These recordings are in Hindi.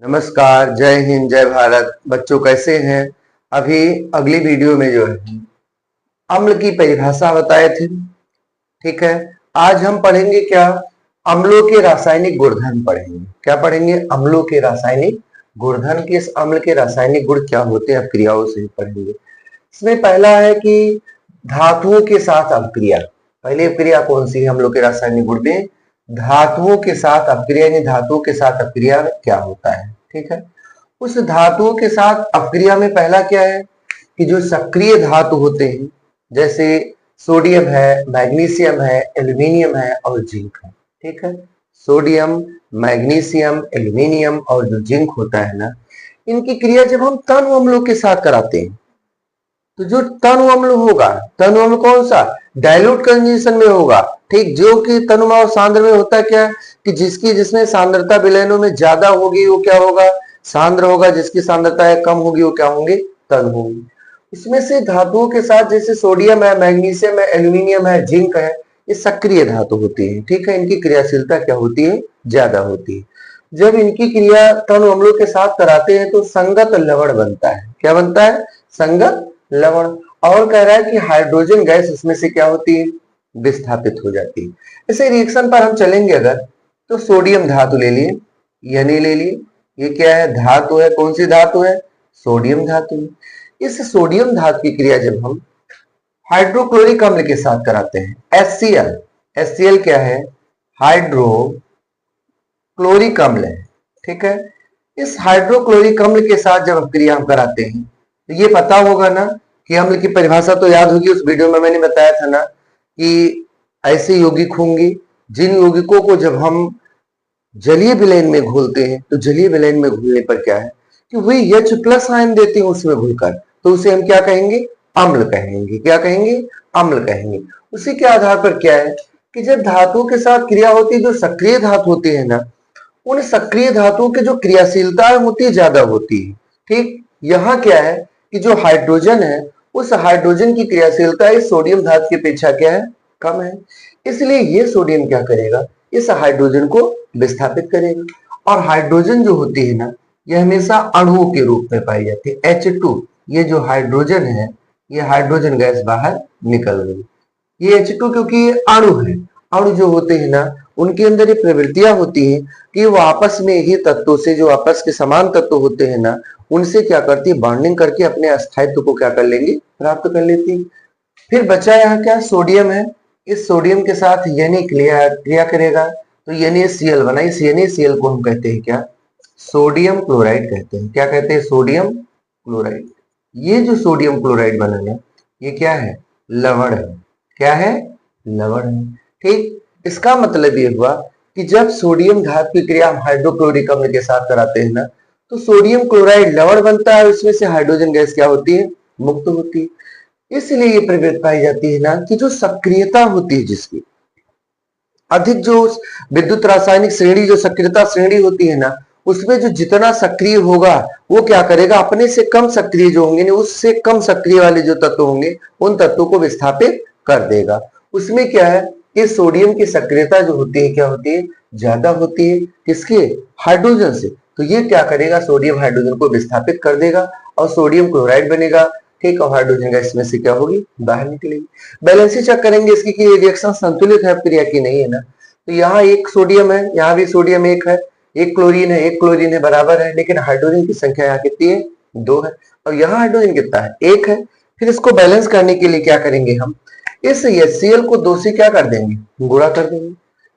नमस्कार, जय हिंद, जय भारत। बच्चों कैसे हैं? अभी अगली वीडियो में जो है अम्ल की परिभाषा बताए थे। ठीक है, आज हम पढ़ेंगे क्या? अम्लों के रासायनिक गुणधर्म पढ़ेंगे। क्या पढ़ेंगे? अम्लों के रासायनिक गुणधर्म। किस अम्ल के रासायनिक गुण क्या होते हैं, अपक्रियाओं से पढ़ेंगे। इसमें पहला है कि धातुओं के साथ अपक्रिया। पहली अपक्रिया कौन सी है? अम्लों के रासायनिक गुण में धातुओं के साथ अपक्रिया, यानी धातुओं के साथ अपक्रिया क्या होता है। ठीक है, उस धातुओं के साथ अपक्रिया में पहला क्या है कि जो सक्रिय धातु होते हैं, जैसे सोडियम है, मैग्नीशियम है, एल्यूमिनियम है और जिंक है। ठीक है, सोडियम, मैग्नीशियम, एल्यूमिनियम और जो जिंक होता है ना, इनकी क्रिया जब हम तनु अम्लों के साथ कराते हैं तो जो तनु अम्ल होगा, तनु अम्ल कौन सा? डाइल्यूट कंजूगेशन में होगा। ठीक, जो कि तनु और सांद्र में होता क्या है कि जिसमें सांद्रता विलयनों में ज्यादा होगी वो क्या होगा? सांद्र होगा। जिसकी सांद्रता कम होगी वो क्या होंगे? तनु होंगे। इसमें से धातुओं के साथ जैसे सोडियम है, मैग्नीशियम है, एल्यूमिनियम है, जिंक है, ये सक्रिय धातु होती है। ठीक है, इनकी क्रियाशीलता क्या होती है? ज्यादा होती है। जब इनकी क्रिया तनु अम्लों के साथ कराते हैं तो संगत लवण बनता है। क्या बनता है? संगत लवण। और कह रहा है कि हाइड्रोजन गैस इसमें से क्या होती है? विस्थापित हो जाती है। इसे रिएक्शन पर हम चलेंगे अगर, तो सोडियम धातु ले लिए, यानी ले लिए, ये क्या है? धातु है। कौन सी धातु है? सोडियम धातु है। इस सोडियम धातु की क्रिया जब हम हाइड्रोक्लोरिक अम्ल के साथ कराते हैं, HCl, HCl क्या है? हाइड्रोक्लोरिक अम्ल है। ठीक है, इस हाइड्रोक्लोरिक अम्ल के साथ जब क्रिया हम कराते हैं तो ये पता होगा ना कि अम्ल की परिभाषा तो याद होगी। उस वीडियो में मैंने बताया था ना कि ऐसे यौगिक होंगे जिन यौगिकों को जब हम जलीय विलयन में घोलते हैं तो जलीय विलयन में घोलने पर क्या है कि वही H+ आयन देते हैं उसमें घुलकर, तो उसे हम क्या कहेंगे? अम्ल कहेंगे। क्या कहेंगे? अम्ल कहेंगे। उसी के आधार पर क्या है कि जब धातुओं के साथ क्रिया होती है, जो सक्रिय धातु होती है ना, उन सक्रिय धातुओं की जो क्रियाशीलता होती है ज्यादा होती है। ठीक, यहाँ क्या है कि जो हाइड्रोजन है उस हाइड्रोजन की क्रियाशीलता इस सोडियम धातु की अपेक्षा क्या है? कम है। इसलिए ये सोडियम क्या करेगा? इस हाइड्रोजन को विस्थापित करेगा। और हाइड्रोजन जो होती है ना, यह हमेशा अणुओं के रूप में पाई जाती है, H2। ये जो हाइड्रोजन है, ये हाइड्रोजन गैस बाहर निकल गई। ये H2 क्योंकि अणु है। अणु जो होते हैं ना, उनके अंदर ये प्रवृत्तियां होती हैं कि वो आपस में ही तत्वों से, जो आपस के समान तत्व होते हैं ना, उनसे क्या करती है? बॉन्डिंग करके अपने अस्थायित्व को क्या कर लेंगे? प्राप्त कर लेती है। फिर बचा यहाँ क्या? सोडियम है। इस सोडियम के साथ क्रिया करेगा तो NaCl बना। इस NaCl को हम कहते हैं क्या? सोडियम क्लोराइड कहते हैं। क्या कहते हैं? Sodium chloride. ये जो सोडियम क्लोराइड बना ना, ये क्या है? लवण है। क्या है? लवण है। ठीक, इसका मतलब ये हुआ कि जब सोडियम धातु की क्रिया हम हाइड्रोक्लोरिक अम्ल के साथ कराते हैं ना, तो सोडियम क्लोराइड लवण बनता है, उसमें से हाइड्रोजन गैस क्या होती है? मुक्त होती है। इसलिए ये प्रवृत्ति पाई जाती है ना कि जो सक्रियता होती है, जिसकी अधिक जो विद्युत रासायनिक श्रेणी, जो सक्रियता श्रेणी होती है ना, उसमें जो जितना सक्रिय होगा वो क्या करेगा? अपने से कम सक्रिय जो होंगे, उससे कम सक्रिय वाले जो तत्व होंगे उन तत्वों को विस्थापित कर देगा। उसमें क्या है कि सोडियम की सक्रियता जो होती है क्या होती है? ज्यादा होती है। किसके? हाइड्रोजन से। तो ये क्या करेगा? सोडियम हाइड्रोजन को विस्थापित कर देगा और सोडियम क्लोराइड बनेगा। ठीक, और हाइड्रोजन गैस में से क्या होगी? बाहर निकलेगी। बैलेंस चेक करेंगे इसकी कि रिएक्शन संतुलित है क्रिया की नहीं है ना। तो यहाँ एक सोडियम है, यहाँ भी सोडियम एक है, एक क्लोरीन है, एक क्लोरीन है, बराबर है, लेकिन हाइड्रोजन की संख्या यहाँ कितनी है? 2 है। और यहाँ हाइड्रोजन कितना है? 1 है। फिर इसको बैलेंस करने के लिए क्या करेंगे हम? इस HCl को 2 से क्या कर देंगे? गुणा कर देंगे।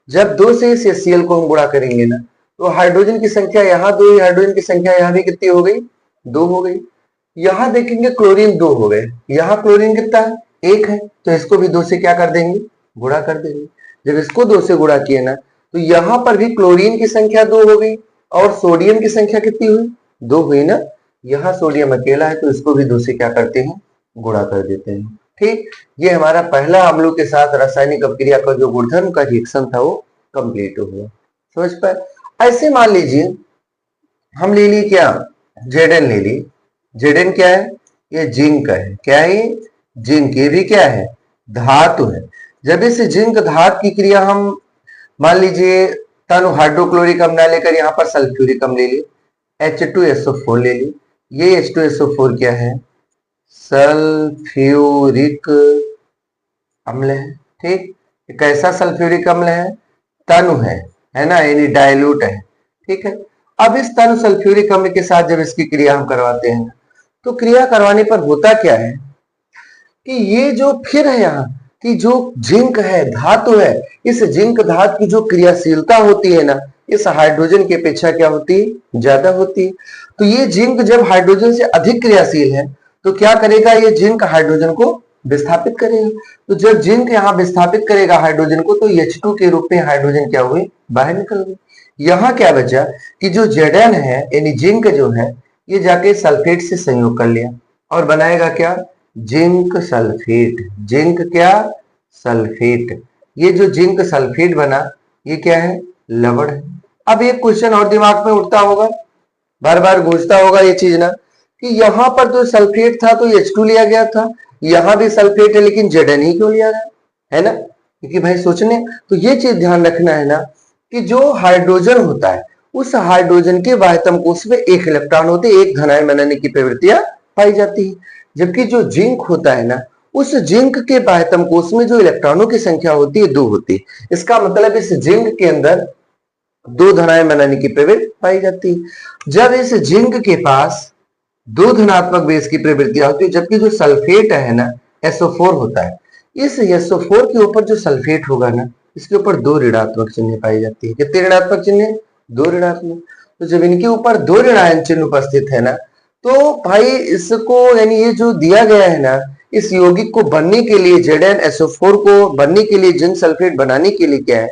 जब 2 से इस HCl को हम गुणा करेंगे ना, तो हाइड्रोजन की संख्या यहाँ 2 है, हाइड्रोजन की संख्या यहाँ भी कितनी हो गई? 2 हो गई। यहाँ देखेंगे क्लोरीन 2 हो गए, यहाँ क्लोरीन कितना है? 1 है। तो इसको भी 2 से क्या कर देंगे? गुणा कर देंगे। जब इसको 2 से गुणा किए ना, तो यहाँ पर भी क्लोरीन की संख्या 2 हो गई और सोडियम की संख्या कितनी हुई? 2 हुई ना। यहाँ सोडियम अकेला है तो इसको भी 2 से क्या करते हैं? गुणा कर देते हैं। ठीक, ये हमारा पहला अम्लों के साथ रासायनिक अपक्रिया का जो गुणधर्म का रिएक्शन था वो कंप्लीट हो गया। समझ पाए? ऐसे मान लीजिए हम ले ली क्या? Zn ले ली। Zn क्या है? ये जिंक है। क्या है ये? जिंक। ये भी क्या है? धातु है। जब इस जिंक धातु की क्रिया हम मान लीजिए तनु हाइड्रोक्लोरिक अम्ल ना लेकर यहाँ पर सल्फ्यूरिक अम्ल ले लिए, H2SO4 ले ली। ये H2SO4 क्या है? सल्फ्यूरिक अम्ल है। ठीक, कैसा सल्फ्यूरिक अम्ल है? तनु है ना, यानी डाइल्यूट है। ठीक है, अब इस तनु सल्फ्यूरिक अम्ल के साथ जब इसकी क्रिया हम करवाते हैं तो क्रिया करवाने पर होता क्या है कि ये जो फिर है यहाँ कि जो जिंक है, धातु है, इस जिंक धातु की जो क्रियाशीलता होती है ना, इस हाइड्रोजन की अपेक्षा क्या होती है? ज्यादा होती है। तो ये जिंक जब हाइड्रोजन से अधिक क्रियाशील है तो क्या करेगा? ये जिंक हाइड्रोजन को विस्थापित करेगा। तो जब जिंक यहाँ विस्थापित करेगा हाइड्रोजन को तो H2 के रूप में हाइड्रोजन क्या हुई? बाहर निकल गई। यहाँ क्या बचा कि जो Zn है यानी जिंक जो है ये जाके सल्फेट से संयोग कर लिया और बनाएगा क्या? Zinc sulphate. जिंक क्या? सल्फेट। ये जो जिंक सल्फेट बना ये क्या है? लवण है। अब एक क्वेश्चन और दिमाग में उठता होगा, बार बार गूंजता होगा ये चीज ना, कि यहां पर तो सल्फेट था तो H2 लिया गया था, यहां भी सल्फेट है लेकिन Zn ही क्यों लिया गया? है ना, क्योंकि भाई सोचने तो ये चीज ध्यान रखना है ना कि जो हाइड्रोजन होता है उस हाइड्रोजन के बाह्यतम कोश में एक इलेक्ट्रॉन होते, एक धनायन बनाने की प्रवृत्तियां पाई जाती है, जबकि जो जिंक होता है ना उस जिंक के बाह्यतम कोश में जो इलेक्ट्रॉनों की संख्या होती है 2 होती है। इसका मतलब इस जिंक के अंदर 2 धनायन बनाने की प्रवृत्ति पाई जाती है। जब इस जिंक के पास 2 धनात्मक बेस की प्रवृत्तियां होती है, जबकि जो सल्फेट है ना SO4 होता है, इस SO4 के ऊपर जो सल्फेट होगा ना इसके ऊपर 2 ऋणात्मक चिन्ह पाई जाती है। कितने ऋणात्मक चिन्ह? 2 ऋणात्मक। तो जब इनके ऊपर 2 ऋणायन चिन्ह उपस्थित है ना तो भाई इसको यानी ये जो दिया गया है ना इस यौगिक को बनने के लिए ZnSO4 को बनने के लिए जिंक सल्फेट बनाने के लिए क्या है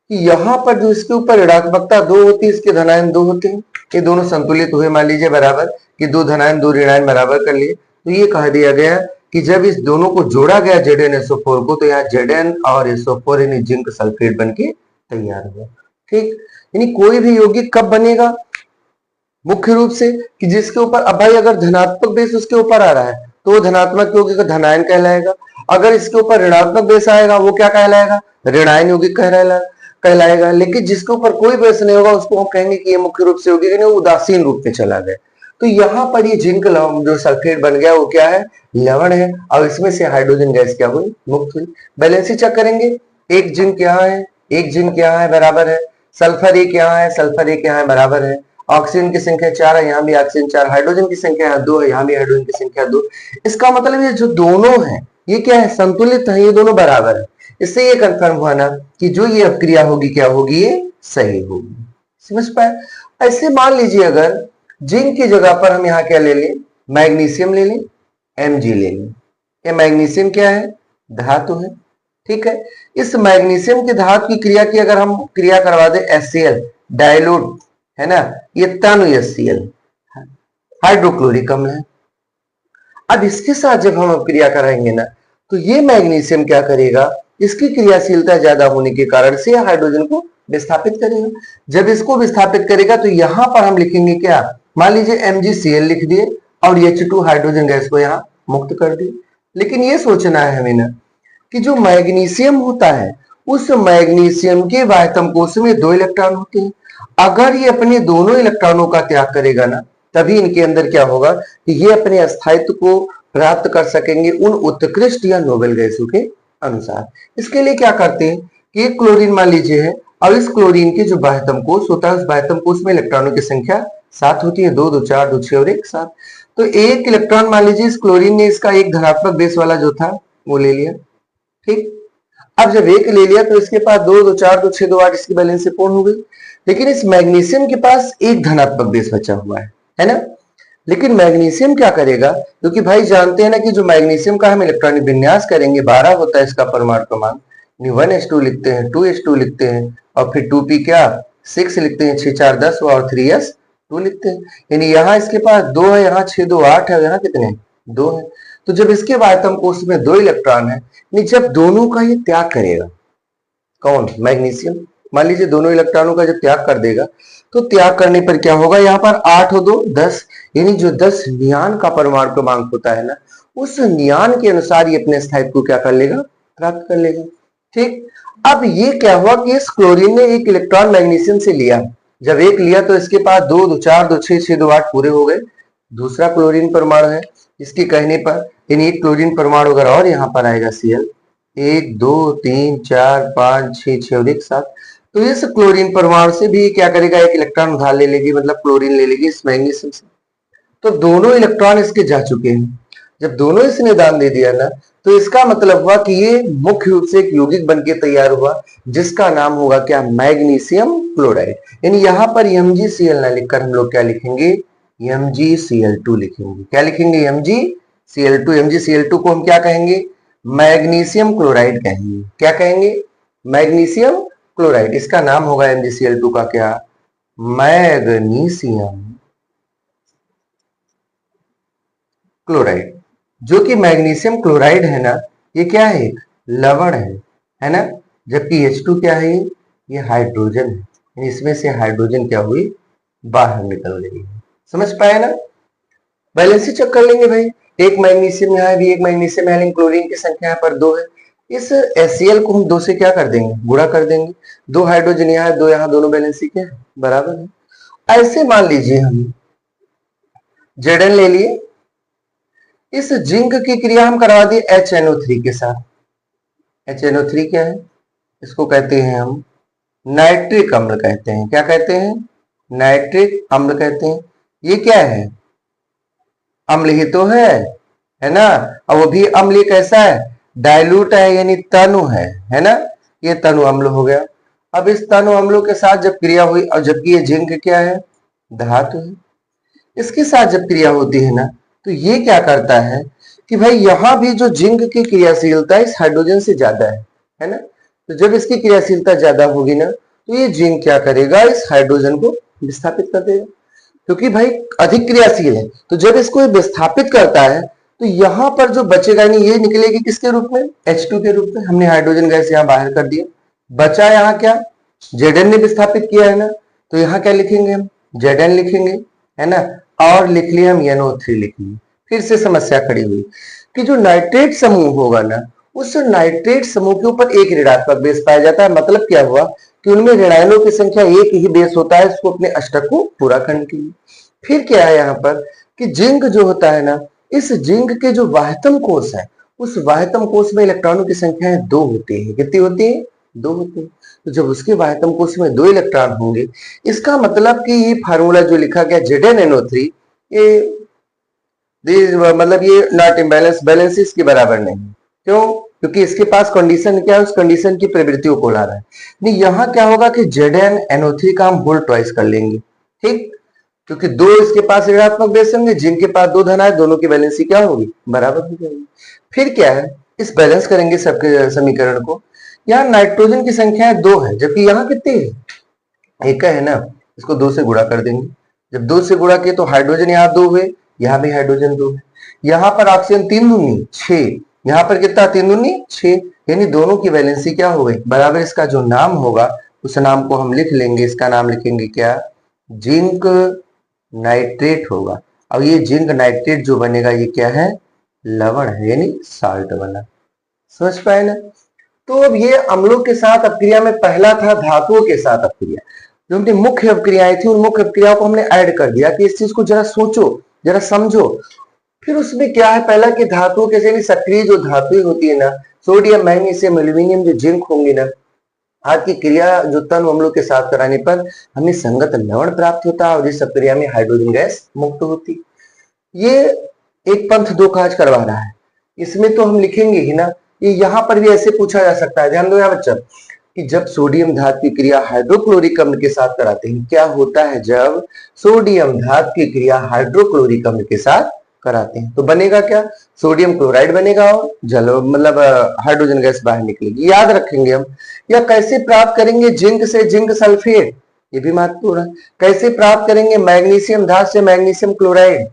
कि यहाँ पर जो इसके ऊपर ऋणात्मकता 2 होती है, इसके धनायन 2 होते हैं, ये दोनों संतुलित हुए मान लीजिए बराबर कि 2 धनायन 2 ऋणायन बराबर कर लिए। तो ये कह दिया गया कि जब इस दोनों को जोड़ा गया ZnSO4 को तो यहाँ Zn और SO4 यानी जिंक सल्फेट बनके तैयार हुआ। ठीक, यानी कोई भी यौगिक कब बनेगा? मुख्य रूप से कि जिसके ऊपर अब भाई अगर धनात्मक बेस उसके ऊपर आ रहा है तो वो धनात्मक यौगिक का धनायन कहलाएगा, अगर इसके ऊपर ऋणात्मक बेस आएगा वो क्या कहलाएगा? ऋणायन यौगिक कहलाएगा। लेकिन जिसके ऊपर कोई बेस नहीं होगा उसको हम कहेंगे कि ये मुख्य रूप से यौगिक उदासीन रूप में चला गया। तो यहाँ पर ये जिंक जो सल्फेट बन गया वो क्या है? लवण है। और इसमें से हाइड्रोजन गैस क्या हुई? मुक्त हुई। बैलेंस चेक करेंगे, एक जिंक यहाँ है, एक जिंक यहाँ है बराबर है, सल्फर एक यहाँ है, सल्फर एक यहाँ है बराबर है, ऑक्सीजन की संख्या 4 है, यहाँ भी ऑक्सीजन 4, हाइड्रोजन की संख्या 2 है, यहाँ भी हाइड्रोजन की संख्या 2। इसका मतलब ये जो दोनों है ये क्या है? संतुलित है, ये दोनों बराबर है। इससे ये कंफर्म हुआ ना कि जो ये अपक्रिया होगी क्या होगी? ये सही होगी। समझ पाए? ऐसे मान लीजिए अगर जिंक की जगह पर हम यहाँ क्या ले लें? मैग्नीशियम ले लें, Mg ले लें। ये मैग्नीशियम क्या है? धातु है। ठीक है, इस मैग्नीशियम की धातु की क्रिया की अगर हम क्रिया करवा दें HCl डाइल्यूट है ना, ये तनु HCl हाइड्रोक्लोरिक अम्ल है। अब इसके साथ जब हम क्रिया कराएंगे ना तो ये मैग्नीशियम क्या करेगा? इसकी क्रियाशीलता ज्यादा होने के कारण से हाइड्रोजन को विस्थापित करेगा। जब इसको विस्थापित करेगा तो यहां पर हम लिखेंगे क्या? मान लीजिए MgCl लिख दिए और H2 हाइड्रोजन गैस को यहाँ मुक्त कर दिए। लेकिन ये सोचना है हमें ना कि जो मैग्नीशियम होता है उस मैग्नीशियम के बाह्यतम कोश में 2 इलेक्ट्रॉन होते हैं। अगर ये अपने दोनों इलेक्ट्रॉनों का त्याग करेगा ना तभी इनके अंदर क्या होगा कि ये अपने अस्थायित्व को प्राप्त कर सकेंगे उन उत्कृष्ट या नोबेल गैसों के अनुसार। इसके लिए क्या करते हैं कि एक क्लोरीन मान लीजिए है और इस क्लोरीन के जो बाह्यतम कोश होता है उस बाह्यतम कोश में इलेक्ट्रॉनों की संख्या 7 होती है, 2 2 4 2 6 और 1 7। तो एक इलेक्ट्रॉन मान लीजिए इस क्लोरीन ने इसका एक धनात्मक बेस वाला जो था वो ले लिया। ठीक, अब जब एक ले लिया तो इसके पास 2 2 4 2 6 2 8 इसकी बैलेंस पूर्ण हो गई। लेकिन इस मैग्नीशियम के पास एक धनात्मक बेस बचा हुआ है ना। लेकिन मैग्नीशियम क्या करेगा? क्योंकि भाई जानते हैं ना कि जो मैग्नीशियम का हम इलेक्ट्रॉनिक विन्यास करेंगे 12 होता है इसका परमाणु क्रमांक, 1s2 लिखते हैं, 2s2 लिखते हैं और फिर 2p क्या 6 लिखते हैं, 6 4 10 और 3s2 लिखते हैं। यानी यहाँ इसके पास 2 है, यहाँ 6 2 8 है, यहाँ कितने 2 है। तो जब इसके बाह्यतम कोश में 2 इलेक्ट्रॉन है, जब दोनों का ये त्याग करेगा, कौन? मैग्नीशियम। मान लीजिए दोनों इलेक्ट्रॉनों का जब त्याग कर देगा तो त्याग करने पर क्या होगा? यहाँ पर 8 और 2 10, यानी जो 10 नियान का परमाणु क्रमांक होता है ना उस नियान के अनुसार ये अपने स्थायित्व को क्या कर लेगा? प्राप्त कर लेगा। ठीक, अब ये क्या हुआ कि इस क्लोरीन ने एक इलेक्ट्रॉन मैग्नीशियम से लिया जब एक लिया तो इसके पास दो, दो चार, दो छह, छह दो आठ पूरे हो गए। दूसरा क्लोरीन परमाणु है, इसके कहने पर यानी क्लोरीन परमाणु अगर और यहाँ पर आएगा Cl, 1 2 3 4 5 6 6 और एक साथ, तो इस क्लोरीन परमाणु से भी क्या करेगा, एक इलेक्ट्रॉन उधार ले लेगी, मतलब क्लोरीन ले लेगी इस मैग्नीशियम से। तो दोनों इलेक्ट्रॉन इसके जा चुके हैं। जब दोनों इसने दान दे दिया ना, तो इसका मतलब हुआ कि ये मुख्य रूप से एक यौगिक बनके तैयार हुआ, जिसका नाम होगा क्या, मैग्नीशियम क्लोराइड। यानी यहाँ पर MgCl ना लिखकर हम लोग क्या लिखेंगे, MgCl2 लिखेंगे। क्या लिखेंगे, MgCl2। MgCl2 को हम क्या कहेंगे, मैग्नीशियम क्लोराइड कहेंगे। क्या कहेंगे, मैग्नीशियम क्लोराइड। इसका नाम होगा MgCl2 का क्या, मैग्नीशियम क्लोराइड। जो कि मैग्नीशियम क्लोराइड है ना, ये क्या है, एक लवण है ना। जबकि H2 क्या है, ये हाइड्रोजन है। इसमें से हाइड्रोजन क्या हुई, बाहर निकल गई। समझ पाए ना। बैलेंसी चेक कर लेंगे भाई, एक मैग्नीशियम यहाँ भी, एक मैग्नीशियम है, लेकिन क्लोरीन की संख्या यहाँ पर 2 है। इस HCl को हम 2 से क्या कर देंगे, गुणा कर देंगे। 2 हाइड्रोजन यहाँ है, 2 यहाँ, दोनों बैलेंसी क्या है, बराबर है। ऐसे मान लीजिए हम Zn ले लिए, इस जिंक की क्रिया हम करवा दिए HNO3 के साथ। HNO3 क्या है, इसको कहते हैं हम नाइट्रिक अम्ल कहते हैं। क्या कहते हैं, नाइट्रिक अम्ल कहते हैं। ये क्या है, अम्ल ही तो है ना। और वो भी अम्ल कैसा है, डाइल्यूट है, यानी तनु है ना। ये तनु अम्ल हो गया। अब इस तनु अम्लों के साथ जब क्रिया हुई, और जबकि ये जिंक क्या है, धातु है, इसके साथ जब क्रिया होती है ना, तो ये क्या करता है कि भाई यहां भी जो जिंक की क्रियाशीलता इस हाइड्रोजन से ज्यादा है ना। तो जब इसकी क्रियाशीलता ज्यादा होगी ना, तो ये जिंक क्या करेगा, इस हाइड्रोजन को विस्थापित कर देगा, क्योंकि भाई अधिक क्रियाशील है। तो जब इसको विस्थापित करता है, तो यहां पर जो बचेगा, यानी ये निकलेगी किसके रूप में, H2 के रूप में। हमने हाइड्रोजन गैस यहाँ बाहर कर दिया, बचा यहाँ क्या, Zn ने विस्थापित किया है ना, तो यहाँ क्या लिखेंगे हम, Zn लिखेंगे, है ना। और लिख लिया हम NO3 लिख लिए। फिर से समस्या खड़ी हुई कि जो नाइट्रेट समूह होगा ना, उस नाइट्रेट समूह के ऊपर एक ऋणात्मक बेस पाया जाता है। मतलब क्या हुआ कि उनमें ऋणायनों की संख्या एक ही बेस होता है, इसको अपने अष्टक को पूरा करने के लिए। फिर क्या है यहाँ पर कि जिंक जो होता है ना, इस जिंक के जो वाह्यतम कोष है, उस वाह्यतम कोष में इलेक्ट्रॉनों की संख्या 2 होती है। कितनी होती है, 2 होती है। तो जब उसके वाह्यतम कोष में 2 इलेक्ट्रॉन होंगे, इसका मतलब कि ये फार्मूला जो लिखा गया ZnNO3, ये मतलब ये नॉट इम्बैलेंस, बैलेंस इसके बराबर नहीं। क्यों, क्योंकि इसके पास कंडीशन क्या है, उस कंडीशन की प्रवृत्तियों को ला रहा है। नहीं, यहाँ क्या होगा कि ZnNO3 का हम होल ट्वाइस कर लेंगे, ठीक। क्योंकि 2 इसके पास ऋणात्मक बेस होंगे, जिनके पास 2 धन आए, दोनों की बैलेंसी क्या होगी, बराबर हो जाएगी। फिर क्या है, इस बैलेंस करेंगे सबके समीकरण को। यहाँ नाइट्रोजन की संख्या 2 है, जबकि यहाँ कितनी है, 1 है ना। इसको 2 से गुणा कर देंगे। जब 2 से गुणा किए तो हाइड्रोजन यहाँ 2 हुए, यहाँ भी हाइड्रोजन 2 है। यहाँ पर ऑक्सीजन 3 दूनी 6, यहाँ पर कितना 3 दूनी 6, यानी दोनों की वैलेंसी क्या हो गई, बराबर। इसका जो नाम होगा उस नाम को हम लिख लेंगे। इसका नाम लिखेंगे क्या, जिंक नाइट्रेट होगा। अब ये जिंक नाइट्रेट जो बनेगा, ये क्या है, लवण है, यानी साल्ट बना। समझ पाए ना। तो अब ये अम्लों के साथ अपक्रिया में पहला था धातुओं के साथ अपक्रिया। जो उनकी मुख्य अपक्रियाएं थी, उन मुख्य अपक्रियाओं को हमने ऐड कर दिया कि इस चीज को जरा सोचो, जरा समझो। फिर उसमें क्या है, पहला कि धातुओं के यानी सक्रिय जो धातुएं होती है ना, सोडियम, मैग्नीशियम, एल्यूमिनियम, जो जिंक होंगी ना, आज की क्रिया जो तन अम्लों के साथ कराने पर हमें संगत लवण प्राप्त होता है, और इस क्रिया में हाइड्रोजन गैस मुक्त होती। ये एक पंथ 2 काज करवा रहा है, इसमें तो हम लिखेंगे ही ना। ये यहाँ पर भी ऐसे पूछा जा सकता है, ध्यान दो यहाँ बच्चा, कि जब सोडियम धातु की क्रिया हाइड्रोक्लोरिक अम्ल के साथ कराते हैं, क्या होता है जब सोडियम धातु की क्रिया हाइड्रोक्लोरिक अम्ल के साथ कराते हैं, तो बनेगा क्या, सोडियम क्लोराइड बनेगा और जल मतलब हाइड्रोजन गैस बाहर निकलेगी। याद रखेंगे हम। या कैसे प्राप्त करेंगे जिंक से जिंक सल्फेट, ये भी महत्वपूर्ण है। कैसे प्राप्त करेंगे मैग्नीशियम धातु से मैग्नीशियम क्लोराइड,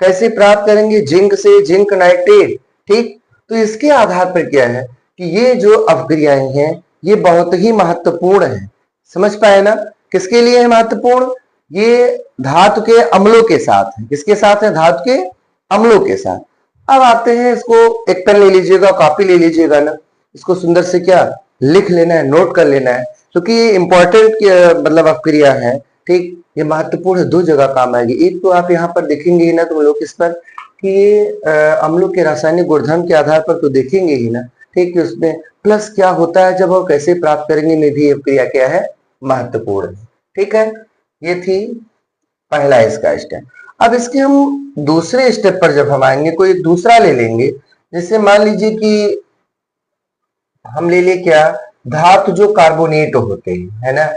कैसे प्राप्त करेंगे जिंक से जिंक नाइट्रेट, ठीक। तो इसके आधार पर क्या है कि ये जो अपक्रियाएं हैं, ये बहुत ही महत्वपूर्ण है। समझ पाए ना, किसके लिए है महत्वपूर्ण, ये धातु के अम्लों के साथ है। किसके साथ है, धातु के अम्लों के साथ। अब आते हैं, इसको एक पेन ले लीजिएगा, कॉपी ले लीजिएगा ना, इसको सुंदर से क्या लिख लेना है, नोट कर लेना है, क्योंकि ये इंपॉर्टेंट मतलब अपक्रिया है। ठीक, ये महत्वपूर्ण दो जगह काम आएगी। एक तो आप यहाँ पर देखेंगे ही ना तुम लोग इस पर कि ये अम्लों के रासायनिक गुणधर्म के आधार पर तो देखेंगे ही ना, ठीक, कि उसमें प्लस क्या होता है जब और कैसे प्राप्त करेंगे में भी ये क्रिया क्या है, महत्वपूर्ण है। ठीक है, ये थी पहला इसका स्टेप। अब इसके हम दूसरे स्टेप पर जब हम आएंगे, कोई दूसरा ले लेंगे, जैसे मान लीजिए कि हम ले लिए क्या, धातु जो कार्बोनेट होते हैं, है ना,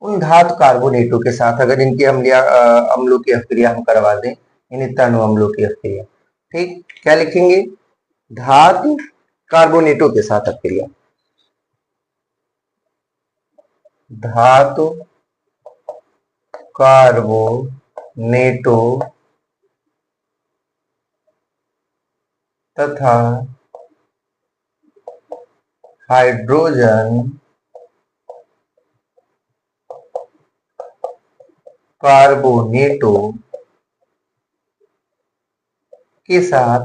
उन धातु कार्बोनेटों के साथ अगर इनकी अम्लों की अभिक्रिया हम करवा दें, इन तनु अम्लों की अभिक्रिया, ठीक, क्या लिखेंगे, धातु कार्बोनेटों के साथ अभिक्रिया, धातु कार्बोनेटों तथा हाइड्रोजन कार्बोनेटों के साथ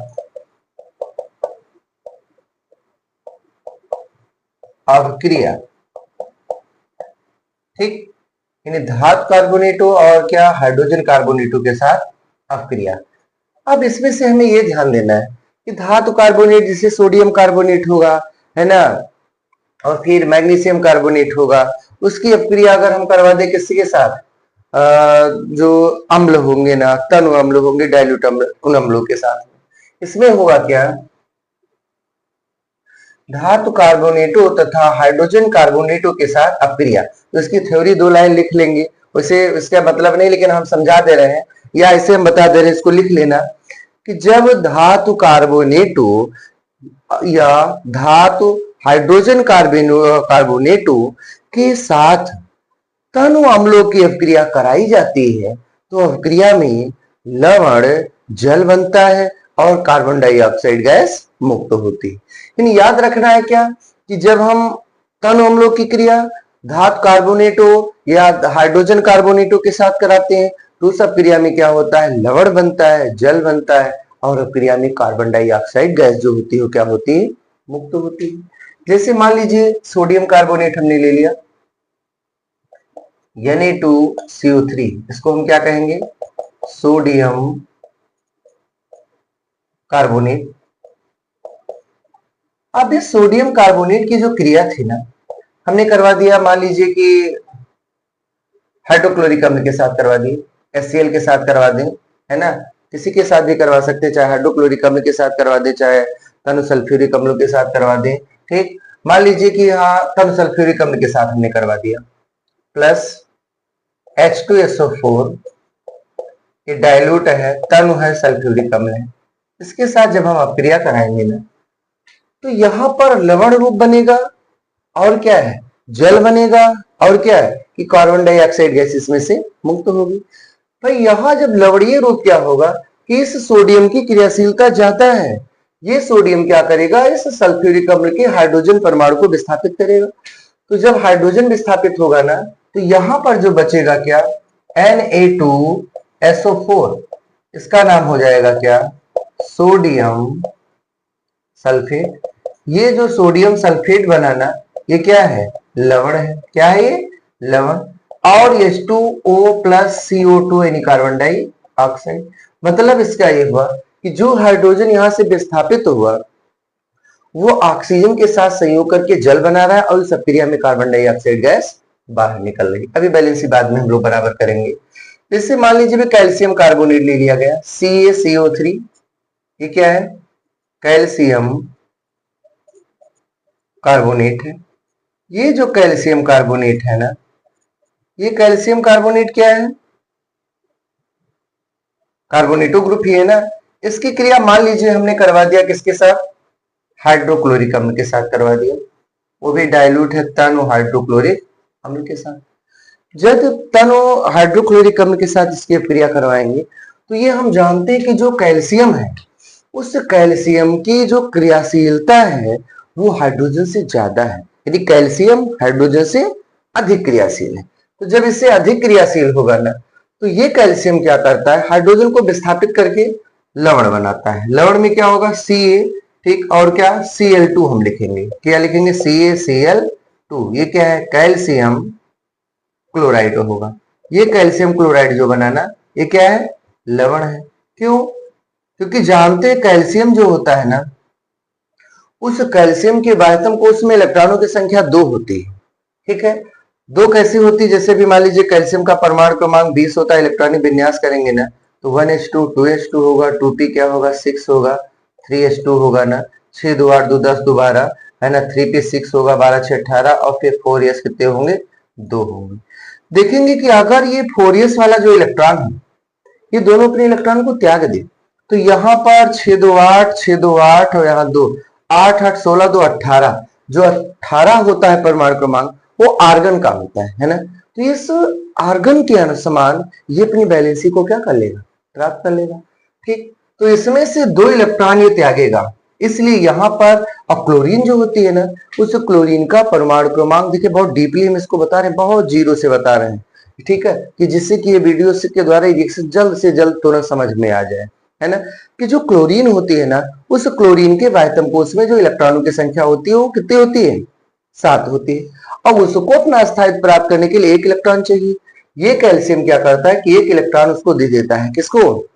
अभिक्रिया, ठीक, यानी धातु कार्बोनेटों और क्या, हाइड्रोजन कार्बोनेटों के साथ अभिक्रिया। अब इसमें से हमें यह ध्यान देना है कि धातु कार्बोनेट जैसे सोडियम कार्बोनेट होगा, है ना, और फिर मैग्नीशियम कार्बोनेट होगा, उसकी अभिक्रिया अगर हम करवा दें किसी के साथ, जो अम्ल होंगे ना, तनु अम्ल होंगे, डाइल्यूट अम्ल, उन अम्लों के साथ, इसमें होगा क्या, धातु कार्बोनेटों तथा हाइड्रोजन कार्बोनेटों के साथ अभिक्रिया। तो इसकी थ्योरी 2 लाइन लिख लेंगे, उसे इसका मतलब नहीं, लेकिन हम समझा दे रहे हैं या इसे हम बता दे रहे हैं, इसको लिख लेना कि जब धातु कार्बोनेटों या धातु हाइड्रोजन कार्बोनेटों के साथ तनु अम्लों की अभिक्रिया कराई जाती है, तो अभिक्रिया में लवण जल बनता है और कार्बन डाइऑक्साइड गैस मुक्त होती है। यानी याद रखना है क्या कि जब हम तनु अम्लों की क्रिया धातु कार्बोनेटों या हाइड्रोजन कार्बोनेटों के साथ कराते हैं, तो उस अभिक्रिया में क्या होता है, लवण बनता है, जल बनता है, और अभिक्रिया में कार्बन डाइऑक्साइड गैस जो होती है क्या होती है, मुक्त होती है। जैसे मान लीजिए सोडियम कार्बोनेट हमने ले लिया, Na2CO3, इसको हम क्या कहेंगे, सोडियम कार्बोनेट। अब इस सोडियम कार्बोनेट की जो क्रिया थी ना, हमने करवा दिया, मान लीजिए कि हाइड्रोक्लोरिक अम्ल के साथ करवा दी, HCl के साथ करवा दें, है ना, किसी के साथ भी करवा सकते, चाहे हाइड्रोक्लोरिक अम्ल के साथ करवा दे, चाहे तनु सल्फ्यूरिक अम्लों के साथ करवा दें, ठीक। मान लीजिए कि हाँ तनु सल्फ्यूरिक अम्ल के साथ हमने करवा दिया, प्लस H2SO4, ये डाइल्यूट है, तनु है, सल्फ्यूरिक अम्ल है, इसके साथ जब हम अभिक्रिया कराएंगे ना, तो यहां पर लवण रूप बनेगा, और क्या है, जल बनेगा, और क्या है कि कार्बन डाइऑक्साइड गैस इसमें से मुक्त होगी। भाई यहां जब लवणीय रूप क्या होगा कि इस सोडियम की क्रियाशीलता ज्यादा है, ये सोडियम क्या करेगा, इस सल्फ्यूरिक अम्ल के हाइड्रोजन परमाणु को विस्थापित करेगा। तो जब हाइड्रोजन विस्थापित होगा ना, तो यहां पर जो बचेगा क्या, Na2SO4, इसका नाम हो जाएगा क्या, सोडियम सल्फेट। ये जो सोडियम सल्फेट बनाना, ये क्या है, लवण है, क्या है ये, लवण, और H2O+CO2 यानी कार्बन डाइऑक्साइड। मतलब इसका ये हुआ कि जो हाइड्रोजन यहां से विस्थापित हुआ, वो ऑक्सीजन के साथ संयोग करके जल बना रहा है, और इस अभिक्रिया में कार्बन डाइऑक्साइड गैस बाहर निकल रही। अभी बैलेंस बाद में हम लोग बराबर करेंगे। जैसे मान लीजिए कैल्शियम कार्बोनेट ले लिया गया, CaCO3, ये क्या है, कैल्शियम कार्बोनेट है। ये जो कैल्शियम कार्बोनेट है ना, ये कैल्शियम कार्बोनेट क्या है, कार्बोनेटो ग्रुप ही है ना। इसकी क्रिया मान लीजिए हमने करवा दिया किसके साथ, हाइड्रोक्लोरिक अम्ल के साथ करवा दिया, वो भी डाइल्यूट है, तनु हाइड्रोक्लोरिक अम्ल के साथ। जब तनु हाइड्रोक्लोरिक अम्ल के साथ इसकी क्रिया करवाएंगे, तो ये हम जानते हैं कि जो कैल्शियम है, उस कैल्शियम की जो क्रियाशीलता है वो हाइड्रोजन से ज्यादा है, यदि कैल्शियम हाइड्रोजन से अधिक क्रियाशील है। तो जब इससे अधिक क्रियाशील होगा ना, तो ये कैल्शियम क्या करता है, हाइड्रोजन को विस्थापित करके लवण बनाता है। लवण में क्या होगा, Ca, ठीक, और क्या, Cl2 हम लिखेंगे, क्या लिखेंगे, CaCl2, ये क्या है, कैल्शियम क्लोराइड होगा। ये कैल्शियम क्लोराइड जो बना ना, ये क्या है? लवण है। क्यों? क्योंकि जानते हैं कैल्शियम जो होता है ना, उस कैल्शियम के बाह्यतम कोश में इलेक्ट्रॉनों की संख्या 2 होती है। ठीक है, 2 कैसी होती है? जैसे भी मान लीजिए कैल्शियम का परमाणु क्रमांक 20 होता है, इलेक्ट्रॉनिक विन्यास करेंगे ना तो 1s2 2s2 होगा, 2p क्या होगा? 6 होगा, 3s2 होगा ना, 6 2 8 2 10 दोबारा है ना, 3p 6 होगा, 12 6 18 और फिर 4s कितने होंगे? 2 होंगे। देखेंगे कि अगर ये 4s वाला जो इलेक्ट्रॉन है, ये दोनों अपने इलेक्ट्रॉन को त्याग दे तो यहाँ पर 6 2 8 6 2 8 और यहाँ 2 8 8 16 2 18, जो 18 होता है परमाणु क्रमांक, वो आर्गन का होता है ना। तो इस आर्गन के अनुसमान ये अपनी वैलेंसी को क्या कर लेगा? प्राप्त कर लेगा। ठीक, तो इसमें से 2 इलेक्ट्रॉन ये त्यागेगा, इसलिए यहाँ पर अब क्लोरीन जो होती है ना, उस क्लोरीन का परमाणु क्रमांक देखिए, बहुत डीपली हम इसको बता रहे हैं, बहुत जीरो से बता रहे हैं। ठीक है, कि जिससे कि ये वीडियो के द्वारा जल्द से जल्द तुरंत समझ में आ जाए, है ना, कि जो क्लोरीन होती है ना, उस क्लोरीन के बाह्यतम कोश में जो इलेक्ट्रॉनों की संख्या होती है वो कितनी होती है? 7 होती है। अब उसको अपना स्थायित्व प्राप्त करने के लिए 1 इलेक्ट्रॉन चाहिए। ये कैल्शियम क्या करता है कि 1 इलेक्ट्रॉन उसको दे देता है। किसको?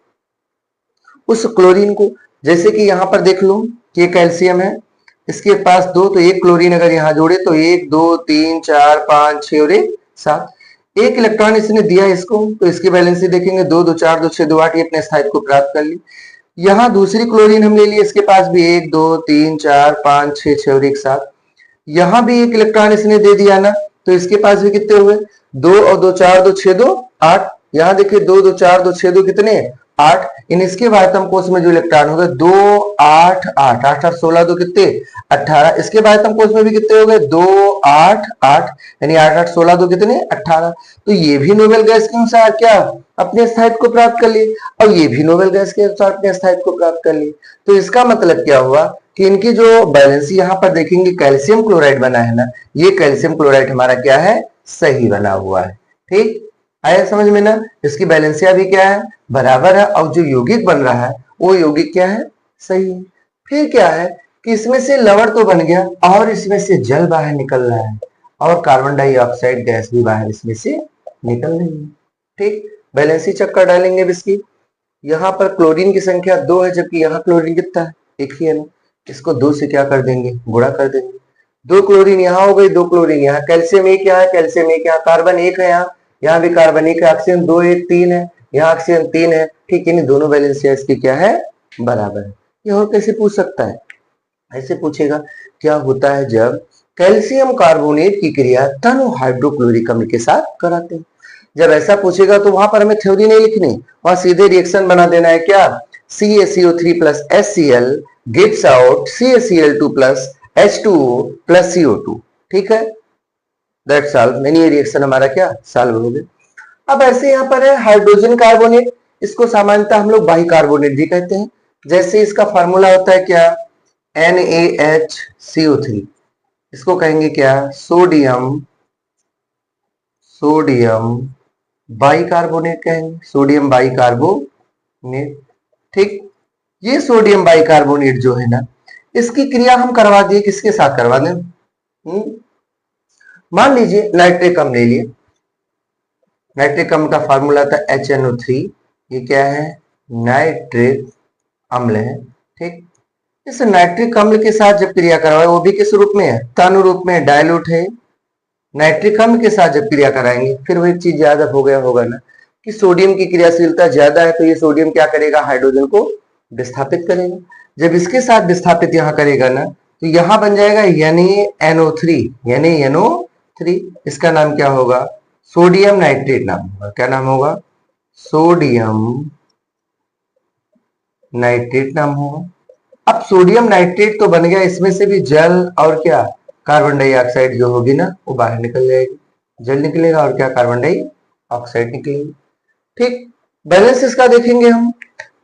उस क्लोरीन को। जैसे कि यहाँ पर देख लो कि ये कैल्शियम है, इसके पास 2, तो 1 क्लोरीन अगर यहाँ जोड़े तो 1 2 3 4 5 6 और 1 7, 1 इलेक्ट्रॉन इसने दिया इसको, तो इसकी वैलेंसी देखेंगे 2 2 4 2 6 2 8, ये अपने स्थायित्व को प्राप्त कर ली। यहाँ दूसरी क्लोरीन हम ले लिए, इसके पास भी 1 2 3 4 5 6 6 और 1 7, यहाँ भी 1 इलेक्ट्रॉन इसने दे दिया ना, तो इसके पास भी कितने हुए? 2 और 2 4 2 6 2 8, यहाँ देखिए 2 2 4 2 6 2 कितने? 8। इन इसके बाह्यतम कोश में जो इलेक्ट्रॉन होगा 2 8 8 8 8 16 2 कितने? 18। इसके बाह्यतम कोश में भी कितने हो गए? 2 8 8, यानी 8 8 16 2 कितने? 18। तो ये भी नोबेल गैस के अनुसार क्या अपने स्थायित्व को प्राप्त कर लिए, और ये भी नोबेल गैस के अनुसार अपने स्थायित्व को प्राप्त कर लिए। तो इसका मतलब क्या हुआ कि इनकी जो बैलेंसी यहाँ पर देखेंगे कैल्शियम क्लोराइड बना है ना, ये कैल्शियम क्लोराइड हमारा क्या है? सही बना हुआ है। ठीक, आया समझ में ना? इसकी बैलेंसिया भी क्या है? बराबर है, और जो यौगिक बन रहा है वो यौगिक क्या है? सही है। फिर क्या है कि इसमें से लवण तो बन गया और इसमें से जल बाहर निकल रहा है, और कार्बन डाइऑक्साइड गैस भी बाहर इसमें से निकल रही है। ठीक, बैलेंसी चक्कर डालेंगे अब इसकी। यहाँ पर क्लोरीन की संख्या 2 है, जबकि यहाँ क्लोरीन कितना है? 1 ही है ना। इसको 2 से क्या कर देंगे? गुणा कर देंगे। 2 क्लोरीन यहाँ हो गई, 2 क्लोरीन यहाँ, कैल्शियम 1 यहाँ है, कैल्शियम 1 यहाँ, कार्बन 1 है यहाँ भी कार्बन 1 है, ऑक्सीजन 2 1 3 है, यहाँ ऑक्सीजन 3 है। ठीक है, दोनों वैलेंसिया इसकी क्या है? बराबर है। ये और कैसे पूछ सकता है? ऐसे पूछेगा क्या होता है जब कैल्शियम कार्बोनेट की क्रिया तनु हाइड्रोक्लोरिक अम्ल के साथ कराते हैं। जब ऐसा पूछेगा तो वहां पर हमें थ्योरी नहीं लिखनी, वहां सीधे रिएक्शन बना देना है। क्या? CaCO3 plus HCl gives out CaCl2 plus H2O plus CO2। ठीक है, दैट्स सॉल्व। यानी ये रिएक्शन हमारा क्या? सॉल्व हो गया। अब ऐसे यहाँ पर है हाइड्रोजन कार्बोनेट, इसको सामान्यतः हम लोग बाइकार्बोनेट भी कहते हैं। जैसे इसका फार्मूला होता है क्या? NaHCO3, इसको कहेंगे क्या? सोडियम बाइकार्बोनेट कहेंगे, सोडियम बाइकार्बोनेट। ठीक, ये सोडियम बाइकार्बोनेट जो है ना, इसकी क्रिया हम करवा दिए, किसके साथ करवा दें? मान लीजिए नाइट्रिक अम्ल ले लिए, नाइट्रिक अम्ल का फार्मूला था HNO3, ये क्या है? नाइट्रिक अम्ल है। ठीक, इस नाइट्रिक अम्ल के साथ जब क्रिया करवाए, वो भी किस रूप में है? तनु रूप में, डायल्यूट है। नाइट्रिक अम्ल के साथ जब क्रिया कराएंगे, फिर वो एक चीज याद हो गया होगा ना कि सोडियम की क्रियाशीलता ज्यादा है, तो ये सोडियम क्या करेगा? हाइड्रोजन को विस्थापित करेगा। जब इसके साथ विस्थापित यहाँ करेगा ना, तो यहाँ बन जाएगा NO3, इसका नाम क्या होगा? सोडियम नाइट्रेट नाम होगा। क्या नाम होगा? सोडियम नाइट्रेट नाम होगा। अब सोडियम नाइट्रेट तो बन गया, इसमें से भी जल और क्या? कार्बन डाइऑक्साइड जो होगी ना, वो बाहर निकल जाएगी। जल निकलेगा और क्या? कार्बन डाइऑक्साइड निकलेगी। ठीक, बैलेंस इसका देखेंगे हम।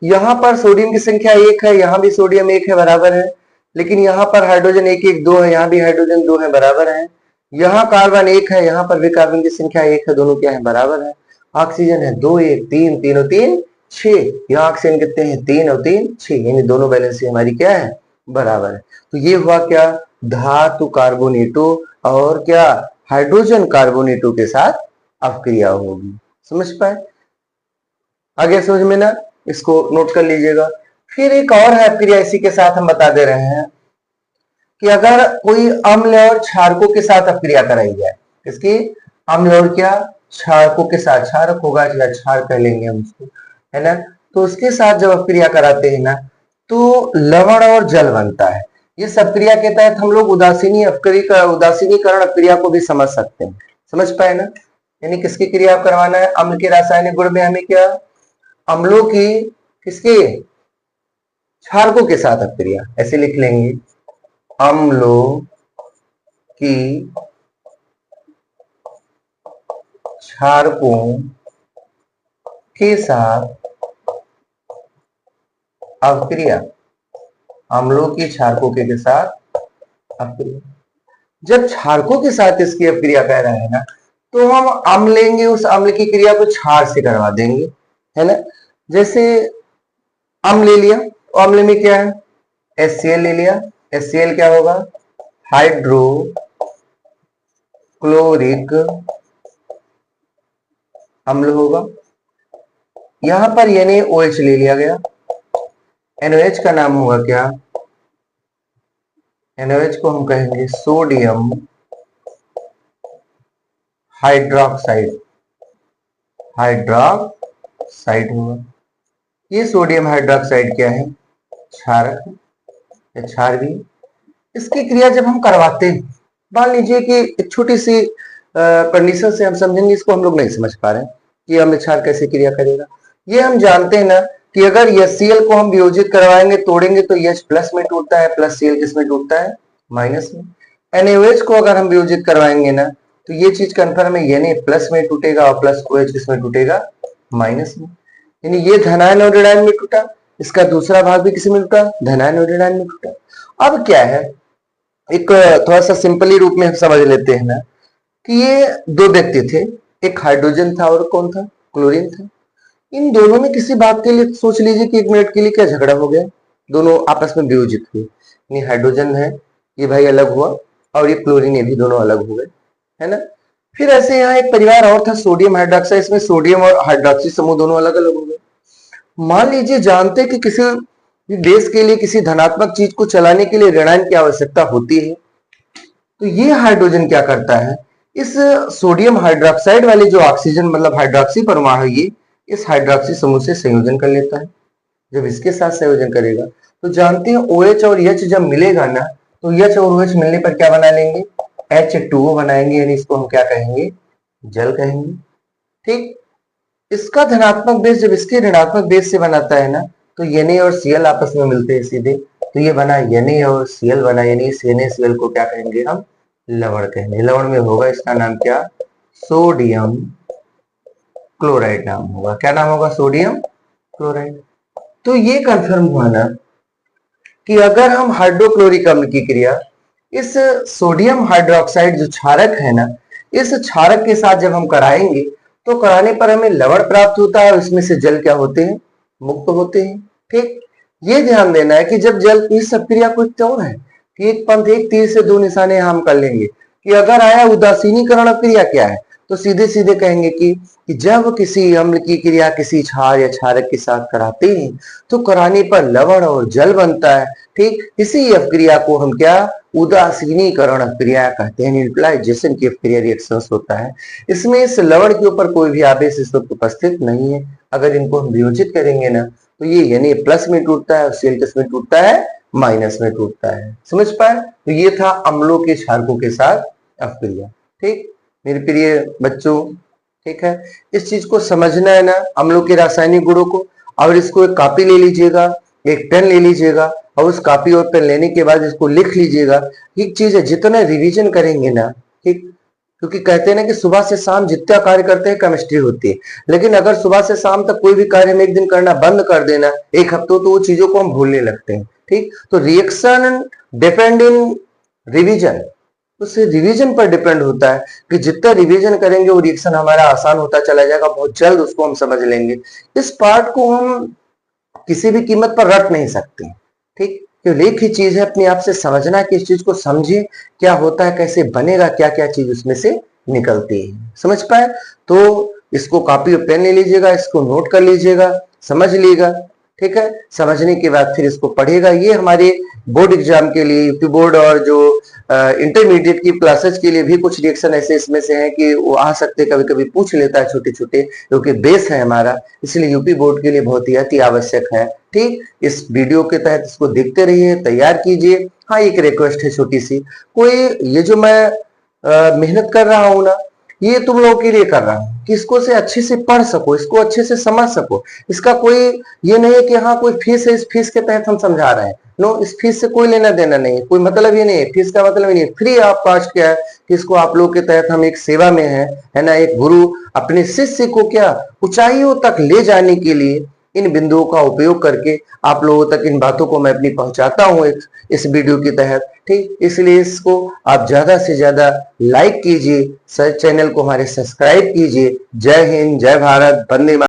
यहाँ पर सोडियम की संख्या 1 है, यहाँ भी सोडियम 1 है, बराबर है। लेकिन यहाँ पर हाइड्रोजन 1 1 2 है, यहाँ भी हाइड्रोजन 2 है, बराबर है। यहाँ कार्बन 1 है, यहाँ पर भी कार्बन की संख्या 1 है, दोनों क्या है? बराबर है। ऑक्सीजन है 2 1 3 3 और 3 6, यहाँ ऑक्सीजन कितने हैं? 3 और 3 6, यानी दोनों बैलेंस हमारी क्या है? बराबर है। तो ये हुआ क्या? धातु कार्बोनेटों और क्या? हाइड्रोजन कार्बोनेटों के साथ अपक्रिया होगी। समझ पाए? आगे समझ में ना, इसको नोट कर लीजिएगा। फिर एक और है अपक्रिया इसी के साथ हम बता दे रहे हैं कि अगर कोई अम्ल और क्षारकों के साथ अपक्रिया कराई जाए, इसकी अम्ल और क्या क्षारकों के साथ, क्षारक होगा या क्षार कह लेंगे हम उसको, है ना, तो उसके साथ जब अपक्रिया कराते हैं ना तो लवण और जल बनता है। इस अपक्रिया के तहत हम लोग उदासीनीकरण अपक्रिया को भी समझ सकते हैं। समझ पाए ना? यानी किसकी क्रिया करवाना है? अम्ल के रासायनिक गुण में हमें क्या, अम्लों की किसके, क्षारकों के साथ अपक्रिया, ऐसे लिख लेंगे, अम्लों की क्षारकों के साथ अपक्रिया, अम्लों की क्षारकों के साथ अपक्रिया। जब क्षारकों के साथ इसकी अपक्रिया कह रहा है ना तो हम अम्ल लेंगे, उस अम्ल की क्रिया को क्षार से करवा देंगे, है ना। जैसे अम्ल ले लिया तो अम्ल में क्या है, HCl ले लिया, HCl क्या होगा, हाइड्रोक्लोरिक अम्ल होगा। यहां पर NaOH ले लिया गया, NaOH का नाम होगा क्या, NaOH को हम कहेंगे सोडियम हाइड्रोक्साइड, हाइड्रोक्साइड होगा। ये सोडियम हाइड्रोक्साइड क्या है, क्षारक है या क्षार भी। इसकी क्रिया जब हम करवाते हैं, मान लीजिए कि एक छोटी सी कंडीशन से हम समझेंगे, इसको हम लोग नहीं समझ पा रहे हैं कि अम्ल क्षार कैसे क्रिया करेगा। ये हम जानते हैं ना कि अगर HCl को हम वियोजित करवाएंगे, तोड़ेंगे तो H प्लस में टूटता है, प्लस Cl किस में टूटता है, माइनस में। NaOH को अगर हम वियोजित करवाएंगे ना तो ये चीज कन्फर्म है, Na प्लस में टूटेगा और प्लस OH किस में टूटेगा, माइनस में। यानी ये धनायन और ऋणायन में टूटा, इसका दूसरा भाग भी किसी में टूटा, धनायन और ऋणायन में टूटा। अब क्या है, एक थोड़ा सा सिंपली रूप में हम समझ लेते हैं ना कि ये दो व्यक्ति थे, एक हाइड्रोजन था और कौन था, क्लोरीन था। इन दोनों में किसी बात के लिए सोच लीजिए कि 1 मिनट के लिए क्या झगड़ा हो गया, दोनों आपस में वियोजित हुए। ये हाइड्रोजन है, ये भाई अलग हुआ, और ये क्लोरीन, ये भी दोनों अलग हो गए, है ना। फिर ऐसे यहाँ एक परिवार और था, सोडियम हाइड्रोक्साइड, इसमें सोडियम और हाइड्रोक्सी समूह दोनों अलग अलग हो गए। मान लीजिए जानते कि किसी देश के लिए किसी धनात्मक चीज को चलाने के लिए ऋणायन की आवश्यकता होती है, तो ये हाइड्रोजन क्या करता है, इस सोडियम हाइड्रोक्साइड वाले जो ऑक्सीजन मतलब हाइड्रोक्सी परमाणु, ये इस हाइड्रोक्सी समूह से संयोजन कर लेता है। जब इसके साथ संयोजन करेगा तो जानते हैं OH और H जब मिलेगा ना तो H और OH मिलने पर क्या बना लेंगे, H2O बनाएंगे, यानी इसको हम क्या कहेंगे, जल कहेंगे। ठीक, इसका धनात्मक बेस जब इसके ऋणात्मक बेस से बनाता है ना तो Na और Cl आपस में मिलते हैं सीधे, तो ये बना Na और Cl बना, यानी इस NaCl को क्या कहेंगे हम, लवण कहेंगे। लवण में होगा इसका नाम क्या, सोडियम क्लोराइड नाम होगा। क्या नाम होगा, सोडियम क्लोराइड। तो ये कंफर्म हुआ ना कि अगर हम हाइड्रोक्लोरिक अम्ल की क्रिया इस सोडियम हाइड्रोक्साइड जो क्षारक है ना, इस क्षारक के साथ जब हम कराएंगे तो कराने पर हमें लवण प्राप्त होता है और इसमें से जल क्या होते हैं, मुक्त होते हैं। ठीक, ये ध्यान देना है कि जब जल, इस सब क्रिया को क्यों है कि एक पंथ एक तीर से दो निशाने हम कर लेंगे कि अगर आया उदासीनीकरण क्रिया क्या है तो सीधे सीधे कहेंगे कि जब किसी अम्ल की क्रिया किसी क्षार या क्षारक के साथ कराते हैं तो कराने पर लवण और जल बनता है। ठीक, इसी अपक्रिया को हम क्या, उदासीनीकरण अपक्रिया कहते हैं, न्यूट्रलाइजेशन की अपक्रिया रिएक्शंस होता है। इसमें इस लवण के ऊपर कोई भी आवेश इस वक्त उपस्थित नहीं है। अगर इनको हम वियोजित करेंगे ना तो ये यानी प्लस में टूटता है और Cl किस में टूटता है, माइनस में टूटता है। समझ पाए? तो ये था अम्लों के क्षारकों के साथ अपक्रिया। ठीक मेरे प्रिय बच्चों, ठीक है, इस चीज को समझना है ना, अम्लों के रासायनिक गुणों को। और इसको एक कॉपी ले लीजिएगा, एक पेन ले लीजिएगा और उस कॉपी और पेन लेने के बाद इसको लिख लीजिएगा। एक चीज है, जितना रिवीजन करेंगे ना, ठीक, क्योंकि कहते हैं ना कि सुबह से शाम जितना कार्य करते हैं केमिस्ट्री होती है, लेकिन अगर सुबह से शाम तक कोई भी कार्य हम एक दिन करना बंद कर देना, एक हफ्तों, तो वो चीजों को हम भूलने लगते हैं। ठीक, तो रिएक्शन डिपेंड इन रिवीजन, उससे रिवीजन पर डिपेंड होता है कि जितना रिवीजन करेंगे वो रिएक्शन हमारा आसान होता चला जाएगा, बहुत जल्द उसको हम समझ लेंगे। इस पार्ट को हम किसी भी कीमत पर रट नहीं सकते। ठीक, तो एक ही चीज है अपने आप से समझना कि इस चीज को समझे क्या होता है, कैसे बनेगा, क्या क्या चीज उसमें से निकलती है। समझ पाए? तो इसको कॉपी और पेन ले लीजिएगा, इसको नोट कर लीजिएगा, समझ लीजिएगा, ठीक है। समझने के बाद फिर इसको पढ़िएगा। ये हमारे बोर्ड एग्जाम के लिए, यूपी बोर्ड और जो इंटरमीडिएट की क्लासेस के लिए भी कुछ रिएक्शन ऐसे इसमें से हैं कि वो आ सकते, कभी कभी पूछ लेता है छोटे छोटे, क्योंकि बेस है हमारा, इसलिए यूपी बोर्ड के लिए बहुत ही अति आवश्यक है। ठीक, इस वीडियो के तहत इसको देखते रहिए, तैयार कीजिए। हाँ, एक रिक्वेस्ट है छोटी सी, कोई ये जो मैं मेहनत कर रहा हूं ना, ये तुम लोगों के लिए कर रहा हूं कि इसको से अच्छे से पढ़ सको, इसको अच्छे से समझ सको। इसका कोई ये नहीं है कि हाँ कोई फीस है, इस फीस के तहत हम समझा रहे हैं। नो, इस फीस से कोई लेना देना नहीं है, कोई मतलब ये नहीं है, फीस का मतलब ये नहीं है। फ्री ऑफ कॉस्ट क्या है कि इसको आप लोग के तहत हम एक सेवा में है ना। एक गुरु अपने शिष्य को क्या ऊंचाइयों तक ले जाने के लिए इन बिंदुओं का उपयोग करके आप लोगों तक इन बातों को मैं अपनी पहुंचाता हूं इस वीडियो के तहत। ठीक, इसलिए इसको आप ज्यादा से ज्यादा लाइक कीजिए, चैनल को हमारे सब्सक्राइब कीजिए। जय हिंद, जय भारत, वंदे मातरम।